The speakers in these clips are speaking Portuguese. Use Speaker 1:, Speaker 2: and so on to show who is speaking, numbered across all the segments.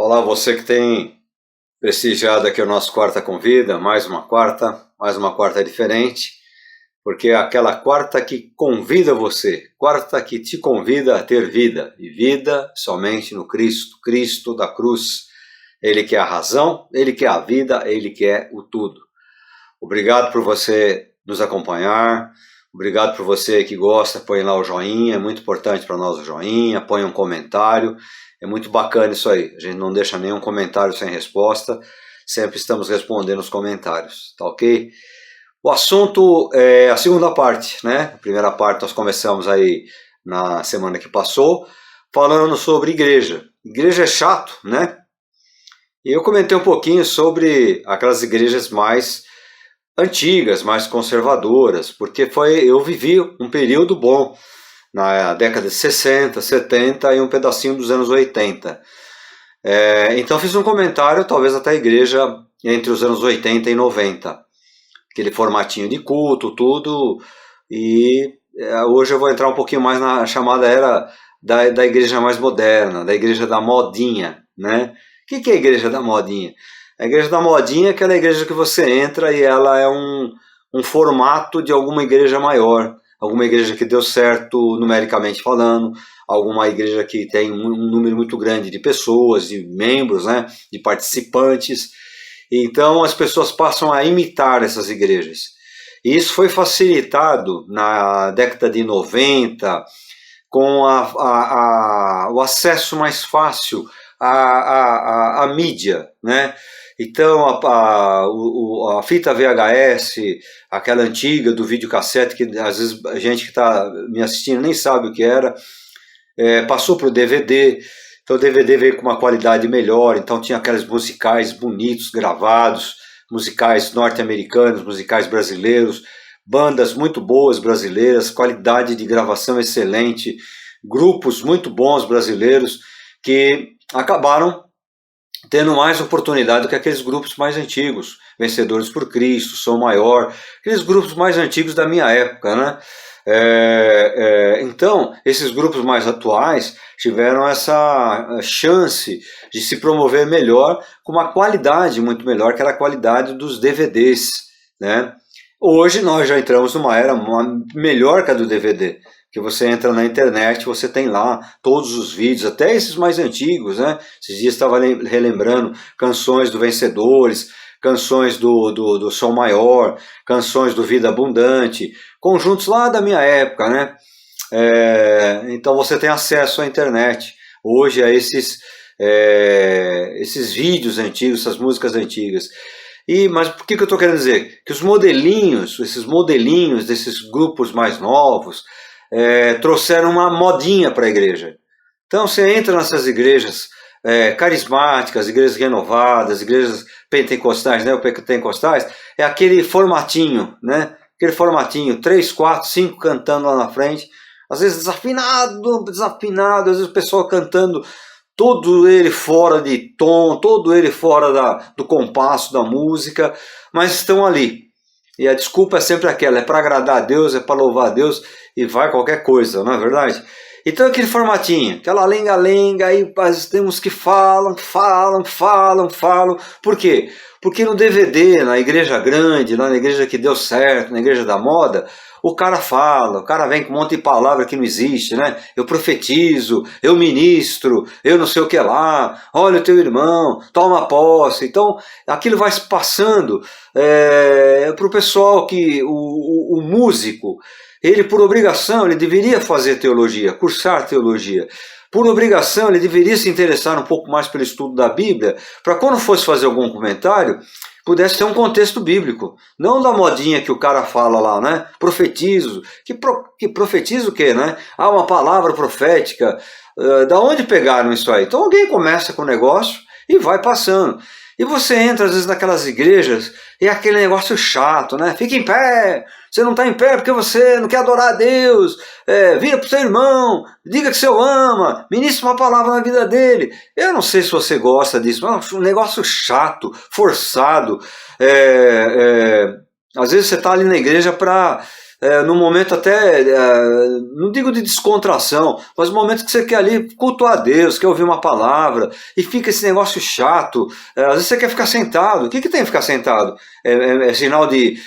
Speaker 1: Olá, você que tem prestigiado aqui o nosso Quarta Convida, mais uma quarta diferente, porque é aquela quarta que convida você, quarta que te convida a ter vida, e vida somente no Cristo, Cristo da cruz. Ele que é a razão, Ele que é a vida, Ele que é o tudo. Obrigado por você nos acompanhar, obrigado por você que gosta, põe lá o joinha, é muito importante para nós o joinha, põe um comentário, é muito bacana isso aí, a gente não deixa nenhum comentário sem resposta, sempre estamos respondendo os comentários, tá ok? O assunto é a segunda parte, né? A primeira parte nós começamos aí na semana que passou, falando sobre igreja. Igreja é chato, né? E eu comentei um pouquinho sobre aquelas igrejas mais antigas, mais conservadoras, porque eu vivi um período bom na década de 60, 70 e um pedacinho dos anos 80. Então fiz um comentário, talvez até a igreja entre os anos 80 e 90. Aquele formatinho de culto, tudo. E hoje eu vou entrar um pouquinho mais na chamada era da igreja mais moderna, da igreja da modinha, né? O que é a igreja da modinha? A igreja da modinha é aquela igreja que você entra e ela é um formato de alguma igreja maior, alguma igreja que deu certo numericamente falando, alguma igreja que tem um número muito grande de pessoas, de membros, né, de participantes. Então as pessoas passam a imitar essas igrejas. E isso foi facilitado na década de 90 com o acesso mais fácil à mídia, né? Então a fita VHS, aquela antiga do videocassete, que às vezes a gente que está me assistindo nem sabe o que era, passou para o DVD. Então o DVD veio com uma qualidade melhor, então tinha aqueles musicais bonitos, gravados, musicais norte-americanos, musicais brasileiros, bandas muito boas brasileiras, qualidade de gravação excelente, grupos muito bons brasileiros que acabaram tendo mais oportunidade do que aqueles grupos mais antigos, Vencedores por Cristo, Som Maior, aqueles grupos mais antigos da minha época, né? Então, esses grupos mais atuais tiveram essa chance de se promover melhor, com uma qualidade muito melhor, que era a qualidade dos DVDs, né? Hoje nós já entramos numa era melhor que a do DVD, que você entra na internet, você tem lá todos os vídeos, até esses mais antigos, né? Esses dias estava relembrando canções do Vencedores, canções do Som Maior, canções do Vida Abundante, conjuntos lá da minha época, né? Então você tem acesso à internet hoje a esses vídeos antigos, essas músicas antigas. Mas por que eu estou querendo dizer? Que esses modelinhos desses grupos mais novos, trouxeram uma modinha para a igreja. Então você entra nessas igrejas carismáticas, igrejas renovadas, igrejas pentecostais, neopentecostais, é aquele formatinho, né? Aquele formatinho, 3, 4, 5 cantando lá na frente, às vezes desafinado, às vezes o pessoal cantando todo ele fora de tom, todo ele fora do compasso da música, mas estão ali. E a desculpa é sempre aquela, é para agradar a Deus, é para louvar a Deus, e vai qualquer coisa, não é verdade? Então aquele formatinho, aquela lenga-lenga, aí tem uns que falam. Por quê? Porque no DVD, na igreja grande, lá na igreja que deu certo, na igreja da moda, o cara fala, o cara vem com um monte de palavra que não existe, né? Eu profetizo, eu ministro, eu não sei o que lá, olha o teu irmão, toma posse. Então aquilo vai se passando para o pessoal que o músico, ele por obrigação, ele deveria fazer teologia, cursar teologia. Por obrigação, ele deveria se interessar um pouco mais pelo estudo da Bíblia, para quando fosse fazer algum comentário, pudesse ter um contexto bíblico. Não da modinha que o cara fala lá, né? Profetizo. Que profetiza o quê, né? Uma palavra profética. Da onde pegaram isso aí? Então alguém começa com o negócio e vai passando. E você entra às vezes naquelas igrejas e é aquele negócio chato, né? Fica em pé, você não está em pé porque você não quer adorar a Deus, vira para o seu irmão, diga que você o ama, ministre uma palavra na vida dele. Eu não sei se você gosta disso, mas é um negócio chato, forçado. Às vezes você está ali na igreja para num momento até, não digo de descontração, mas um momento que você quer ali cultuar a Deus, quer ouvir uma palavra, e fica esse negócio chato. Às vezes você quer ficar sentado. O que tem que ficar sentado? É sinal de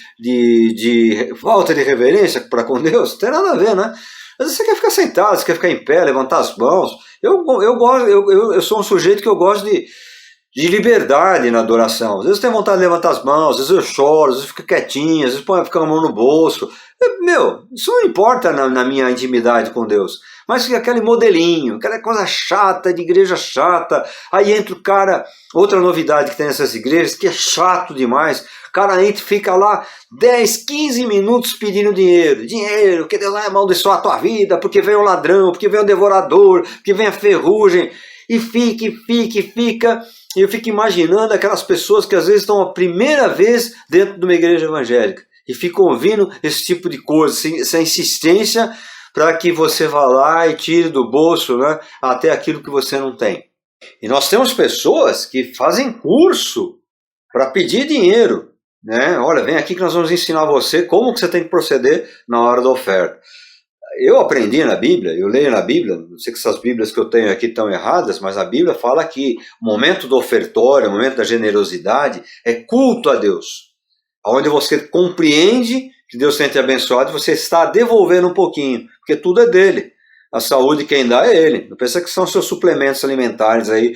Speaker 1: falta de reverência para com Deus? Não tem nada a ver, né? Às vezes você quer ficar sentado, você quer ficar em pé, levantar as mãos. Eu sou um sujeito que eu gosto de liberdade na adoração. Às vezes eu tenho vontade de levantar as mãos, às vezes eu choro, às vezes eu fico quietinho, às vezes fico a mão no bolso. Isso não importa na minha intimidade com Deus. Mas fica aquele modelinho, aquela coisa chata, de igreja chata. Aí entra o cara, outra novidade que tem nessas igrejas, que é chato demais. O cara entra e fica lá 10, 15 minutos pedindo dinheiro. Dinheiro, que Deus vai amaldiçoar a tua vida, porque vem o ladrão, porque vem o devorador, porque vem a ferrugem. E fica. E eu fico imaginando aquelas pessoas que às vezes estão a primeira vez dentro de uma igreja evangélica e ficam ouvindo esse tipo de coisa, essa insistência para que você vá lá e tire do bolso, né, até aquilo que você não tem. E nós temos pessoas que fazem curso para pedir dinheiro, né? Olha, vem aqui que nós vamos ensinar você como que você tem que proceder na hora da oferta. Eu aprendi na Bíblia, eu leio na Bíblia, não sei que essas Bíblias que eu tenho aqui estão erradas, mas a Bíblia fala que o momento do ofertório, o momento da generosidade é culto a Deus, onde você compreende que Deus tem te abençoado e você está devolvendo um pouquinho, porque tudo é dele. A saúde quem dá é ele. Não pensa que são seus suplementos alimentares aí,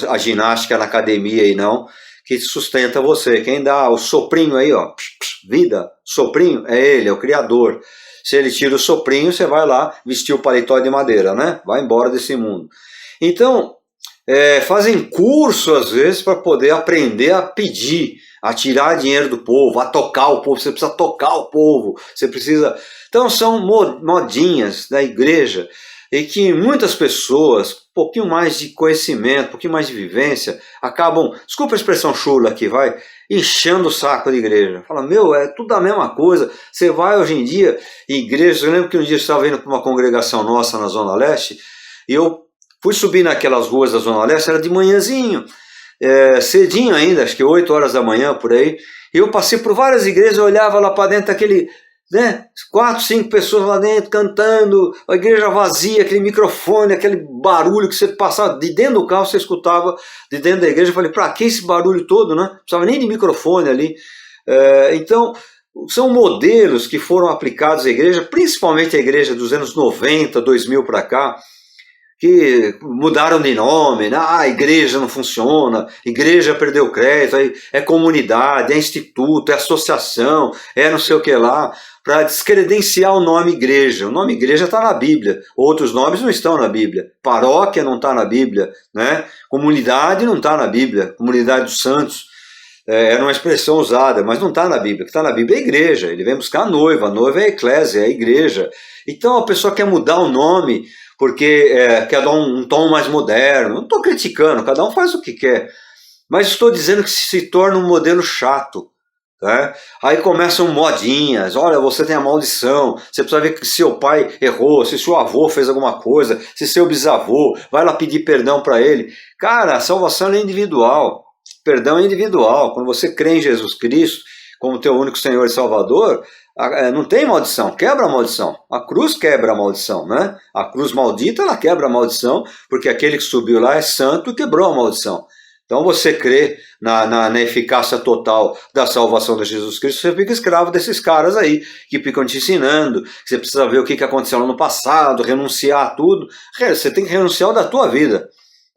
Speaker 1: a ginástica na academia aí não, que sustenta você. Quem dá o soprinho aí, ó, vida, soprinho, é ele, é o Criador. Se ele tira o soprinho, você vai lá vestir o paletó de madeira, né? Vai embora desse mundo. Então, fazem curso às vezes para poder aprender a pedir, a tirar dinheiro do povo, a tocar o povo. Você precisa tocar o povo, você precisa... Então são modinhas da igreja e que muitas pessoas, um pouquinho mais de conhecimento, um pouquinho mais de vivência, acabam, desculpa a expressão chula aqui, vai, enchendo o saco da igreja. Fala, é tudo a mesma coisa. Você vai hoje em dia, igreja, eu lembro que um dia eu estava indo para uma congregação nossa na Zona Leste, e eu fui subir naquelas ruas da Zona Leste, era de manhãzinho, cedinho ainda, acho que 8 horas da manhã, por aí, e eu passei por várias igrejas, eu olhava lá para dentro, aquele... 4, 5 pessoas lá dentro cantando, a igreja vazia, aquele microfone, aquele barulho que você passava de dentro do carro, você escutava de dentro da igreja. Eu falei, para que esse barulho todo, né? Não precisava nem de microfone ali. Então, são modelos que foram aplicados à igreja, principalmente a igreja dos anos 90, 2000 para cá, que mudaram de nome, né? A igreja não funciona, igreja perdeu crédito, é comunidade, é instituto, é associação, é não sei o que lá, para descredenciar o nome igreja. O nome igreja está na Bíblia, outros nomes não estão na Bíblia. Paróquia não está na Bíblia, né? Comunidade não está na Bíblia, comunidade dos santos. Era uma expressão usada, mas não está na Bíblia. O que está na Bíblia é a igreja, ele vem buscar a noiva é a eclésia, é a igreja. Então a pessoa quer mudar o nome porque quer dar um tom mais moderno. Não estou criticando, cada um faz o que quer, mas estou dizendo que se torna um modelo chato. Tá? Aí começam modinhas, olha, você tem a maldição, você precisa ver que seu pai errou, se seu avô fez alguma coisa, se seu bisavô, vai lá pedir perdão para ele. Cara, a salvação é individual, perdão é individual. Quando você crê em Jesus Cristo como teu único Senhor e Salvador, não tem maldição, quebra a maldição. A cruz quebra a maldição, né? A cruz maldita, ela quebra a maldição, porque aquele que subiu lá é santo e quebrou a maldição. Então você crê na eficácia total da salvação de Jesus Cristo, você fica escravo desses caras aí, que ficam te ensinando, que você precisa ver o que aconteceu lá no passado, renunciar a tudo. Você tem que renunciar da tua vida.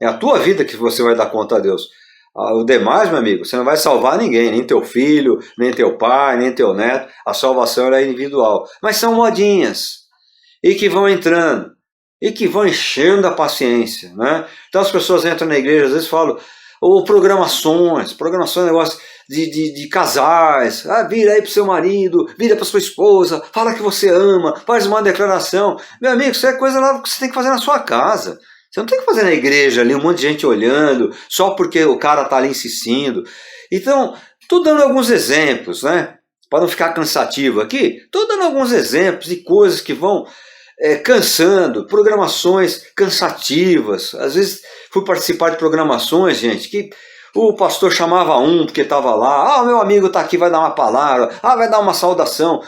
Speaker 1: É a tua vida que você vai dar conta a Deus. O demais, meu amigo, você não vai salvar ninguém, nem teu filho, nem teu pai, nem teu neto. A salvação é individual. Mas são modinhas, e que vão entrando, e que vão enchendo a paciência, né? Então as pessoas entram na igreja, às vezes falam, ou programações é um negócio de casais, vira aí pro seu marido, vira pra sua esposa, fala que você ama, faz uma declaração. Meu amigo, isso é coisa lá que você tem que fazer na sua casa. Você não tem que fazer na igreja ali, um monte de gente olhando, só porque o cara está ali insistindo. Então, estou dando alguns exemplos, né? Para não ficar cansativo aqui, estou dando alguns exemplos de coisas que vão cansando, programações cansativas. Às vezes fui participar de programações, gente, que o pastor chamava um porque estava lá, meu amigo está aqui, vai dar uma palavra, vai dar uma saudação.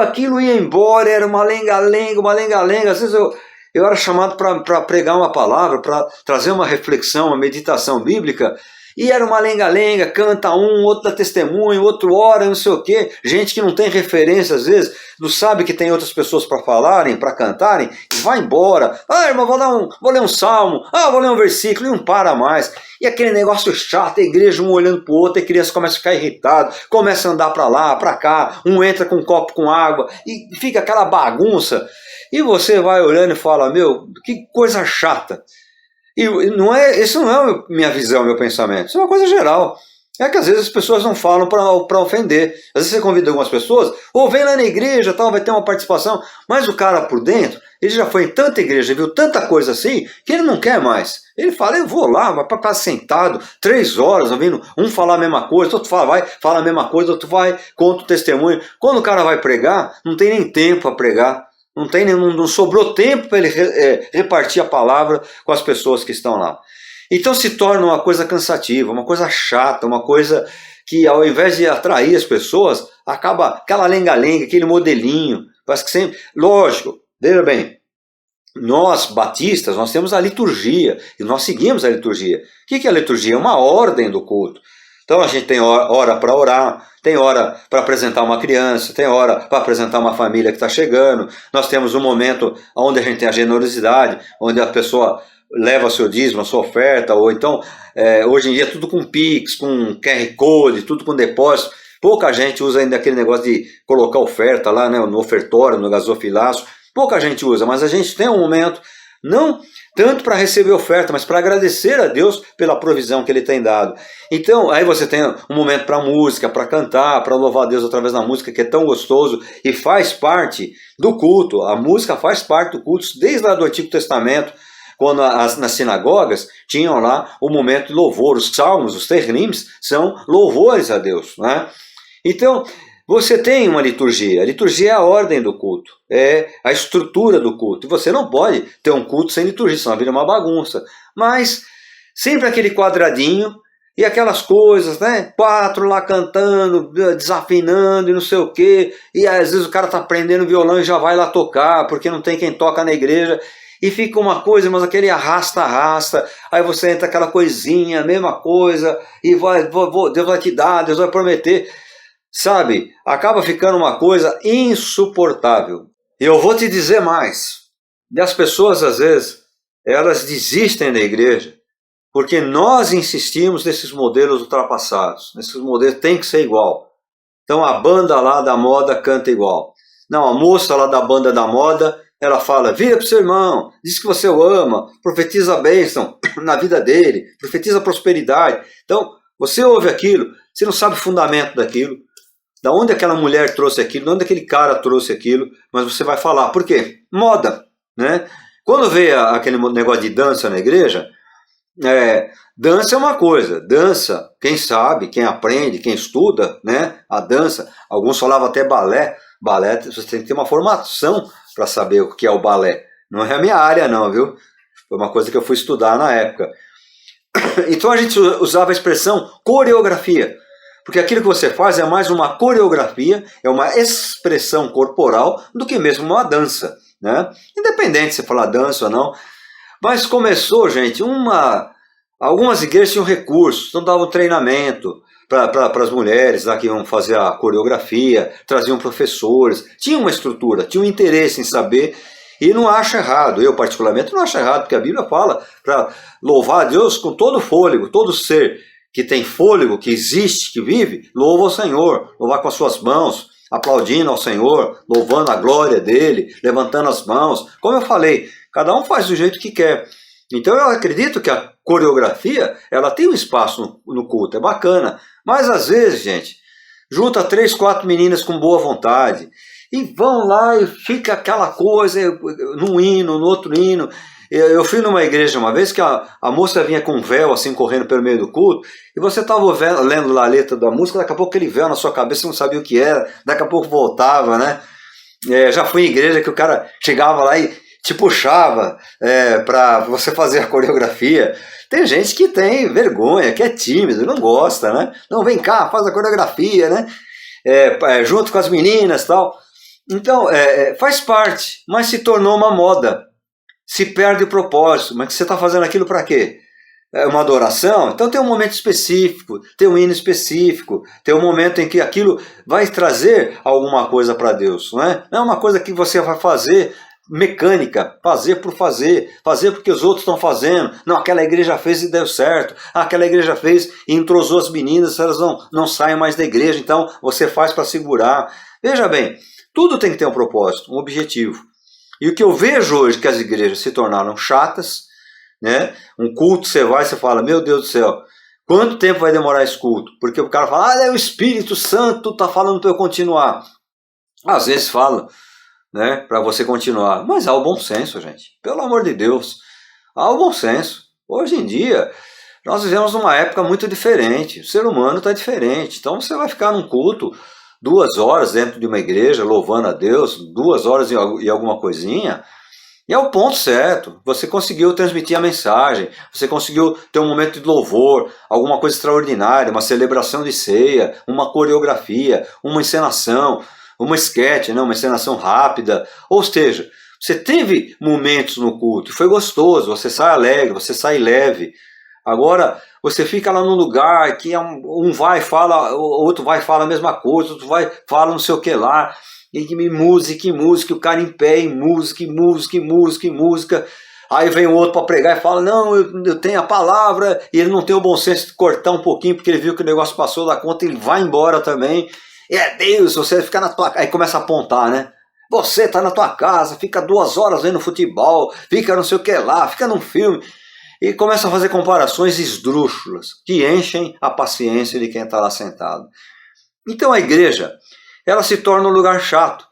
Speaker 1: Aquilo ia embora, era uma lenga-lenga. Às vezes eu era chamado para pregar uma palavra, para trazer uma reflexão, uma meditação bíblica, e era uma lenga-lenga, canta um, outro dá testemunho, outro ora, não sei o quê. Gente que não tem referência, às vezes, não sabe que tem outras pessoas para falarem, para cantarem, e vai embora. Irmão, vou ler um salmo, vou ler um versículo, e não para mais. E aquele negócio chato, a igreja um olhando para o outro, a criança começa a ficar irritada, começa a andar para lá, para cá, um entra com um copo com água, e fica aquela bagunça. E você vai olhando e fala, que coisa chata. E isso não é minha visão, meu pensamento, isso é uma coisa geral. É que às vezes as pessoas não falam para ofender. Às vezes você convida algumas pessoas, vem lá na igreja, tal, vai ter uma participação, mas o cara por dentro, ele já foi em tanta igreja, viu tanta coisa assim, que ele não quer mais. Ele fala, eu vou lá, vai para casa sentado, 3 horas, ouvindo um falar a mesma coisa, outro fala a mesma coisa, outro vai, conta o testemunho. Quando o cara vai pregar, não tem nem tempo para pregar. Não sobrou tempo para ele repartir a palavra com as pessoas que estão lá. Então se torna uma coisa cansativa, uma coisa chata, uma coisa que ao invés de atrair as pessoas, acaba aquela lenga-lenga, aquele modelinho. Parece que sempre. Lógico, veja bem, nós batistas, nós temos a liturgia, e nós seguimos a liturgia. O que é a liturgia? É uma ordem do culto. Então a gente tem hora para orar, tem hora para apresentar uma criança, tem hora para apresentar uma família que está chegando. Nós temos um momento onde a gente tem a generosidade, onde a pessoa leva seu dízimo, a sua oferta, ou então, hoje em dia, tudo com Pix, com QR Code, tudo com depósito. Pouca gente usa ainda aquele negócio de colocar oferta lá, né, no ofertório, no gasofilaço. Pouca gente usa, mas a gente tem um momento, não tanto para receber oferta, mas para agradecer a Deus pela provisão que Ele tem dado. Então, aí você tem um momento para música, para cantar, para louvar a Deus através da música, que é tão gostoso e faz parte do culto. A música faz parte do culto, desde lá do Antigo Testamento, quando nas sinagogas tinham lá o momento de louvor. Os salmos, os terrims, são louvores a Deus, né? Então, você tem uma liturgia. A liturgia é a ordem do culto, é a estrutura do culto. E você não pode ter um culto sem liturgia, senão vira uma bagunça. Mas sempre aquele quadradinho e aquelas coisas, né? 4 lá cantando, desafinando e não sei o quê. E às vezes o cara está aprendendo violão e já vai lá tocar, porque não tem quem toca na igreja. E fica uma coisa, mas aquele arrasta. Aí você entra aquela coisinha, mesma coisa, e Deus vai te dar, Deus vai prometer. Sabe, acaba ficando uma coisa insuportável. E eu vou te dizer mais. E as pessoas, às vezes, elas desistem da igreja porque nós insistimos nesses modelos ultrapassados. Nesses modelos tem que ser igual. Então a banda lá da moda canta igual. Não, a moça lá da banda da moda, ela fala, vira para o seu irmão, diz que você o ama, profetiza a bênção na vida dele, profetiza a prosperidade. Então, você ouve aquilo, você não sabe o fundamento daquilo. Da onde aquela mulher trouxe aquilo, de onde aquele cara trouxe aquilo, mas você vai falar. Por quê? Moda, né? Quando vê aquele negócio de dança na igreja, dança é uma coisa, dança, quem sabe, quem aprende, quem estuda, né? A dança, alguns falavam até balé, você tem que ter uma formação para saber o que é o balé. Não é a minha área não, viu? Foi uma coisa que eu fui estudar na época. Então a gente usava a expressão coreografia. Porque aquilo que você faz é mais uma coreografia, é uma expressão corporal do que mesmo uma dança, né? Independente se você falar dança ou não. Mas começou, gente, algumas igrejas tinham recursos, então davam treinamento para as mulheres lá que iam fazer a coreografia, traziam professores, tinha uma estrutura, tinha um interesse em saber, e não acho errado, eu particularmente não acho errado, porque a Bíblia fala para louvar a Deus com todo fôlego, todo ser que tem fôlego, que existe, que vive, louva ao Senhor, louvar com as suas mãos, aplaudindo ao Senhor, louvando a glória dele, levantando as mãos. Como eu falei, cada um faz do jeito que quer. Então eu acredito que a coreografia, ela tem um espaço no culto, é bacana. Mas às vezes, gente, junta 3, 4 meninas com boa vontade, e vão lá e fica aquela coisa, num hino, no outro hino. Eu fui numa igreja uma vez que a moça vinha com um véu assim correndo pelo meio do culto, e você estava lendo lá a letra da música, daqui a pouco aquele véu na sua cabeça, você não sabia o que era, daqui a pouco voltava, né? Já fui em igreja que o cara chegava lá e te puxava para você fazer a coreografia. Tem gente que tem vergonha, que é tímido, não gosta, né? Não, vem cá, faz a coreografia, né? Junto com as meninas e tal. Então, faz parte, mas se tornou uma moda. Se perde o propósito. Mas você está fazendo aquilo para quê? É uma adoração? Então tem um momento específico, tem um hino específico, tem um momento em que aquilo vai trazer alguma coisa para Deus. Não é uma coisa que você vai fazer mecânica, fazer por fazer porque os outros estão fazendo. Não, aquela igreja fez e deu certo. Aquela igreja fez e entrosou as meninas, elas não saem mais da igreja, então você faz para segurar. Veja bem, tudo tem que ter um propósito, um objetivo. E o que eu vejo hoje que as igrejas se tornaram chatas, né? Um culto você vai e você fala, meu Deus do céu, quanto tempo vai demorar esse culto? Porque o cara fala, o Espírito Santo está falando para eu continuar. Às vezes fala, né, para você continuar, mas há o bom senso, gente, pelo amor de Deus, há o bom senso. Hoje em dia, nós vivemos numa época muito diferente, o ser humano está diferente, então você vai ficar num culto 2 horas dentro de uma igreja, louvando a Deus, 2 horas e alguma coisinha, e é o ponto certo, você conseguiu transmitir a mensagem, você conseguiu ter um momento de louvor, alguma coisa extraordinária, uma celebração de ceia, uma coreografia, uma encenação, uma sketch, né, uma encenação rápida, ou seja, você teve momentos no culto, e foi gostoso, você sai alegre, você sai leve. Agora, você fica lá num lugar que um vai e fala, o outro vai e fala a mesma coisa, outro vai e fala não sei o que lá, e música, o cara em pé, em música. Aí vem o outro para pregar e fala, não, eu tenho a palavra, e ele não tem o bom senso de cortar um pouquinho, porque ele viu que o negócio passou da conta, ele vai embora também. Deus, você fica na tua casa, aí começa a apontar, né? Você tá na tua casa, fica 2 horas vendo futebol, fica não sei o que lá, fica num filme, e começa a fazer comparações esdrúxulas, que enchem a paciência de quem está lá sentado. Então a igreja, ela se torna um lugar chato,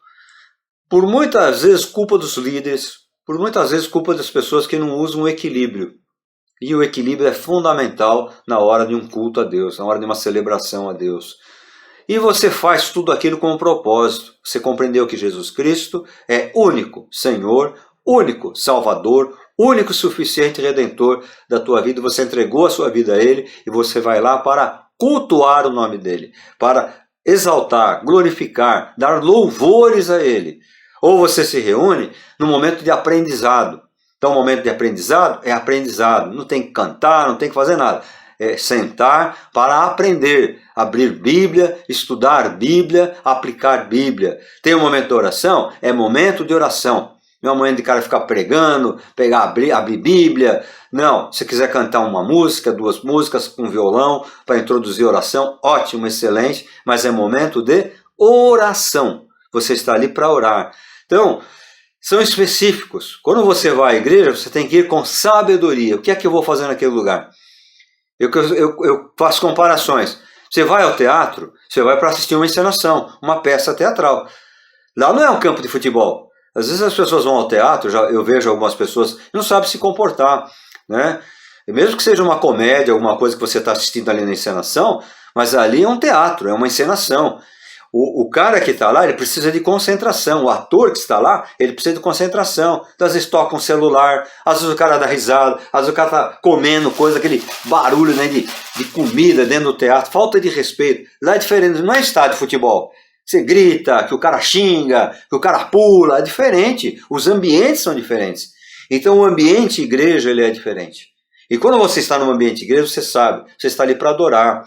Speaker 1: por muitas vezes culpa dos líderes, por muitas vezes culpa das pessoas que não usam o equilíbrio. E o equilíbrio é fundamental na hora de um culto a Deus, na hora de uma celebração a Deus. E você faz tudo aquilo com um propósito. Você compreendeu que Jesus Cristo é único Senhor, único Salvador, único suficiente Redentor da tua vida. Você entregou a sua vida a Ele e você vai lá para cultuar o nome dEle, para exaltar, glorificar, dar louvores a Ele. Ou você se reúne no momento de aprendizado. Então o momento de aprendizado é aprendizado. Não tem que cantar, não tem que fazer nada. É sentar para aprender, abrir Bíblia, estudar Bíblia, aplicar Bíblia. Tem um momento de oração? É momento de oração. Não é um momento de cara ficar pregando, abrir Bíblia. Não, se quiser cantar uma música, 2 músicas com violão para introduzir oração, ótimo, excelente, mas é momento de oração. Você está ali para orar. Então, são específicos. Quando você vai à igreja, você tem que ir com sabedoria. O que é que eu vou fazer naquele lugar? Eu faço comparações. Você vai ao teatro, você vai para assistir uma encenação, uma peça teatral. Lá não é um campo de futebol. Às vezes as pessoas vão ao teatro, eu vejo algumas pessoas que não sabem se comportar, né? E mesmo que seja uma comédia, alguma coisa que você está assistindo ali na encenação, mas ali é um teatro, é uma encenação. O cara que está lá, ele precisa de concentração. O ator que está lá, ele precisa de concentração. Então, às vezes toca um celular, às vezes o cara dá risada, às vezes o cara está comendo coisa, aquele barulho, né, de comida dentro do teatro. Falta de respeito. Lá é diferente, não é estádio de futebol. Você grita, que o cara xinga, que o cara pula, é diferente. Os ambientes são diferentes. Então, o ambiente igreja, ele é diferente. E quando você está num ambiente igreja, você sabe, você está ali para adorar.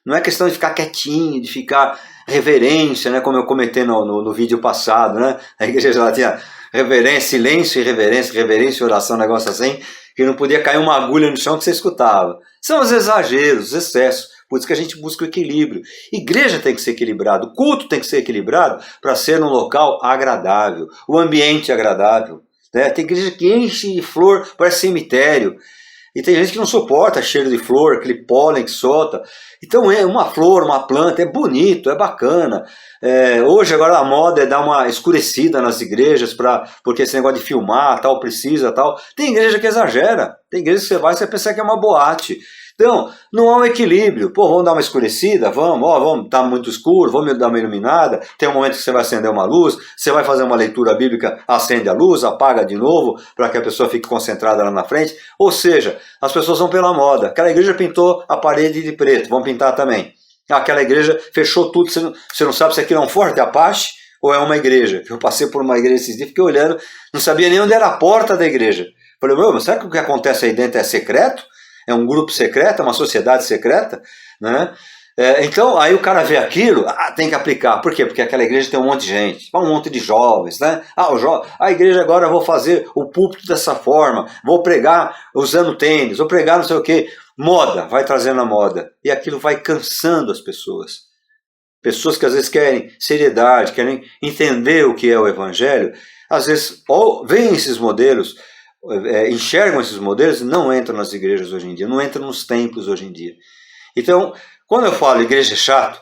Speaker 1: Não é questão de ficar quietinho, de ficar reverência, né? Como eu comentei no vídeo passado, né? A igreja lá tinha reverência, silêncio e reverência, reverência e oração, um negócio assim, que não podia cair uma agulha no chão que você escutava. São os exageros, os excessos, por isso que a gente busca o equilíbrio. Igreja tem que ser equilibrado, culto tem que ser equilibrado para ser um local agradável, o ambiente agradável, né? Tem igreja que enche de flor, parece cemitério. E tem gente que não suporta cheiro de flor, aquele pólen que solta. Então é uma flor, uma planta, é bonito, é bacana. Hoje agora a moda é dar uma escurecida nas igrejas, porque esse negócio de filmar, tal, precisa, tal. Tem igreja que exagera. Tem igreja que você vai e você pensa que é uma boate. Então, não há um equilíbrio. Pô, vamos dar uma escurecida? Vamos dar muito escuro, vamos dar uma iluminada. Tem um momento que você vai acender uma luz, você vai fazer uma leitura bíblica, acende a luz, apaga de novo, para que a pessoa fique concentrada lá na frente. Ou seja, as pessoas vão pela moda. Aquela igreja pintou a parede de preto, vão pintar também. Aquela igreja fechou tudo, você não sabe se aquilo é um Forte Apache ou é uma igreja. Eu passei por uma igreja esses dias, fiquei olhando, não sabia nem onde era a porta da igreja. Falei, mas será que o que acontece aí dentro é secreto? É um grupo secreto, é uma sociedade secreta, né? Então, aí o cara vê aquilo, tem que aplicar. Por quê? Porque aquela igreja tem um monte de gente, um monte de jovens, né? A igreja agora eu vou fazer o púlpito dessa forma, vou pregar usando tênis, vou pregar não sei o quê. Moda, vai trazendo a moda. E aquilo vai cansando as pessoas. Pessoas que às vezes querem seriedade, querem entender o que é o evangelho, às vezes veem esses modelos, enxergam esses modelos e não entram nas igrejas hoje em dia, não entram nos templos hoje em dia. Então, quando eu falo igreja é chato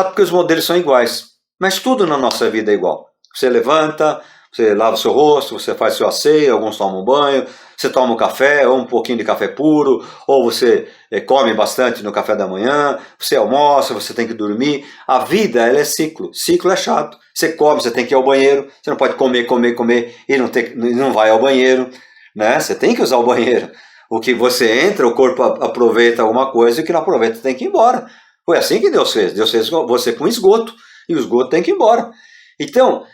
Speaker 1: porque os modelos são iguais, mas tudo na nossa vida é igual. Você levanta, você lava o seu rosto, você faz seu asseio, alguns tomam banho, você toma um café, ou um pouquinho de café puro, ou você come bastante no café da manhã, você almoça, você tem que dormir. A vida, ela é ciclo. Ciclo é chato. Você come, você tem que ir ao banheiro, você não pode comer e não vai ao banheiro, né? Você tem que usar o banheiro. O que você entra, o corpo aproveita alguma coisa, e o que não aproveita tem que ir embora. Foi assim que Deus fez. Deus fez você com esgoto, e o esgoto tem que ir embora. Então,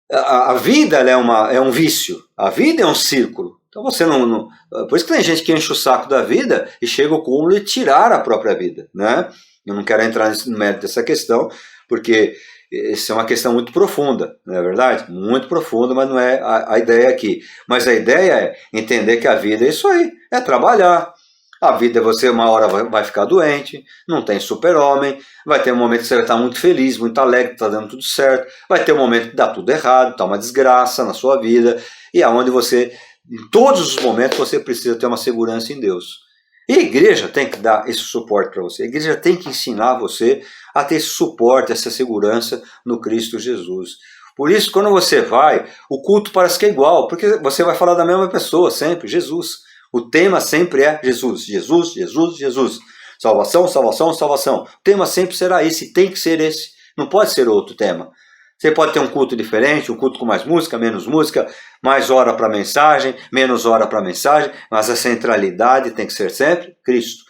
Speaker 1: a vida ela é um vício, a vida é um círculo. Então você não. Por isso que tem gente que enche o saco da vida e chega ao cúmulo de tirar a própria vida, né? Eu não quero entrar no mérito dessa questão, porque isso é uma questão muito profunda, não é verdade? Muito profunda, mas não é a ideia aqui. Mas a ideia é entender que a vida é isso aí, é trabalhar. A vida, você uma hora vai ficar doente, não tem super-homem, vai ter um momento que você vai estar muito feliz, muito alegre, está dando tudo certo, vai ter um momento que dá tudo errado, está uma desgraça na sua vida, e aonde você, em todos os momentos, você precisa ter uma segurança em Deus. E a igreja tem que dar esse suporte para você, a igreja tem que ensinar você a ter esse suporte, essa segurança no Cristo Jesus. Por isso, quando você vai, o culto parece que é igual, porque você vai falar da mesma pessoa sempre, Jesus. O tema sempre é Jesus, Jesus, Jesus, Jesus. Salvação, salvação, salvação. O tema sempre será esse, tem que ser esse. Não pode ser outro tema. Você pode ter um culto diferente, um culto com mais música, menos música, mais hora para mensagem, menos hora para mensagem, mas a centralidade tem que ser sempre Cristo.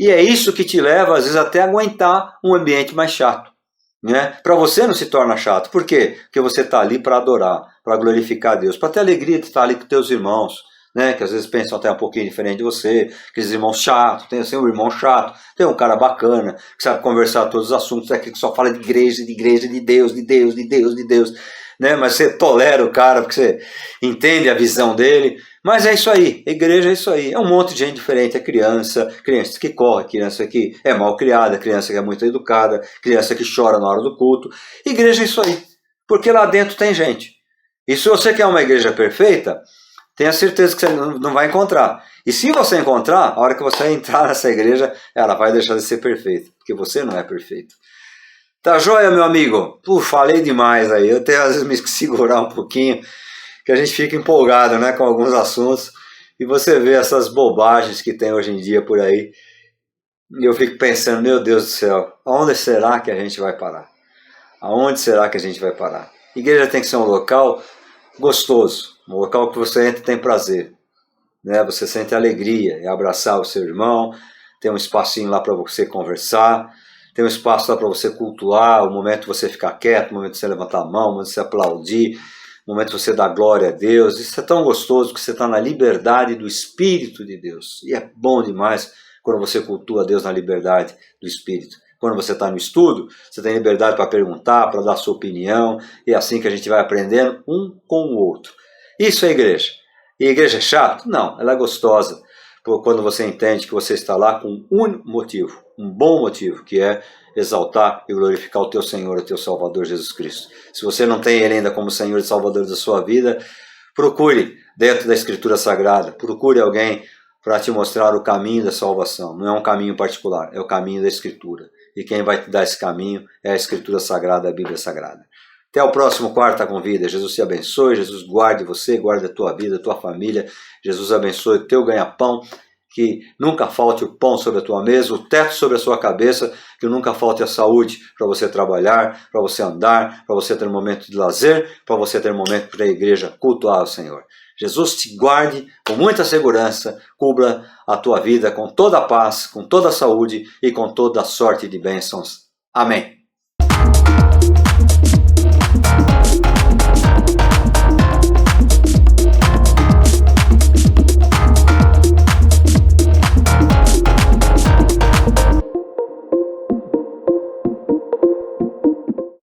Speaker 1: E é isso que te leva, às vezes, até aguentar um ambiente mais chato. Né? Para você não se torna chato. Por quê? Porque você está ali para adorar, para glorificar a Deus, para ter alegria de estar ali com teus irmãos. Né, que às vezes pensam até um pouquinho diferente de você, aqueles irmãos chatos, tem assim um irmão chato, tem um cara bacana, que sabe conversar todos os assuntos, aquele que só fala de igreja, de Deus, de Deus, de Deus, de Deus, né, mas você tolera o cara, porque você entende a visão dele, mas é isso aí, a igreja é isso aí, é um monte de gente diferente, é criança que corre, criança que é mal criada, criança que é muito educada, criança que chora na hora do culto, igreja é isso aí, porque lá dentro tem gente, e se você quer uma igreja perfeita, tenha certeza que você não vai encontrar. E se você encontrar, a hora que você entrar nessa igreja, ela vai deixar de ser perfeita, porque você não é perfeito. Tá joia, meu amigo? Falei demais aí. Eu tenho às vezes me segurar um pouquinho, que a gente fica empolgado, né, com alguns assuntos, e você vê essas bobagens que tem hoje em dia por aí, e eu fico pensando, meu Deus do céu, aonde será que a gente vai parar? Aonde será que a gente vai parar? A igreja tem que ser um local gostoso, um local que você entra e tem prazer, né? Você sente alegria em abraçar o seu irmão, tem um espacinho lá para você conversar, tem um espaço lá para você cultuar, o momento de você ficar quieto, o momento de você levantar a mão, o momento de você aplaudir, o momento de você dar glória a Deus. Isso é tão gostoso que você está na liberdade do Espírito de Deus, e é bom demais quando você cultua a Deus na liberdade do Espírito. Quando você está no estudo, você tem liberdade para perguntar, para dar sua opinião, e é assim que a gente vai aprendendo um com o outro. Isso é igreja. E a igreja é chato? Não, ela é gostosa. Quando você entende que você está lá com um único motivo, um bom motivo, que é exaltar e glorificar o teu Senhor, o teu Salvador Jesus Cristo. Se você não tem Ele ainda como Senhor e Salvador da sua vida, procure dentro da Escritura Sagrada, procure alguém para te mostrar o caminho da salvação. Não é um caminho particular, é o caminho da Escritura. E quem vai te dar esse caminho é a Escritura Sagrada, a Bíblia Sagrada. Até o próximo Quarta com Vida. Jesus te abençoe, Jesus guarde você, guarde a tua vida, a tua família. Jesus abençoe o teu ganha-pão que nunca falte o pão sobre a tua mesa, o teto sobre a sua cabeça, que nunca falte a saúde para você trabalhar, para você andar, para você ter um momento de lazer, para você ter um momento para a igreja cultuar o Senhor. Jesus te guarde com muita segurança, cubra a tua vida com toda a paz, com toda a saúde e com toda a sorte de bênçãos. Amém.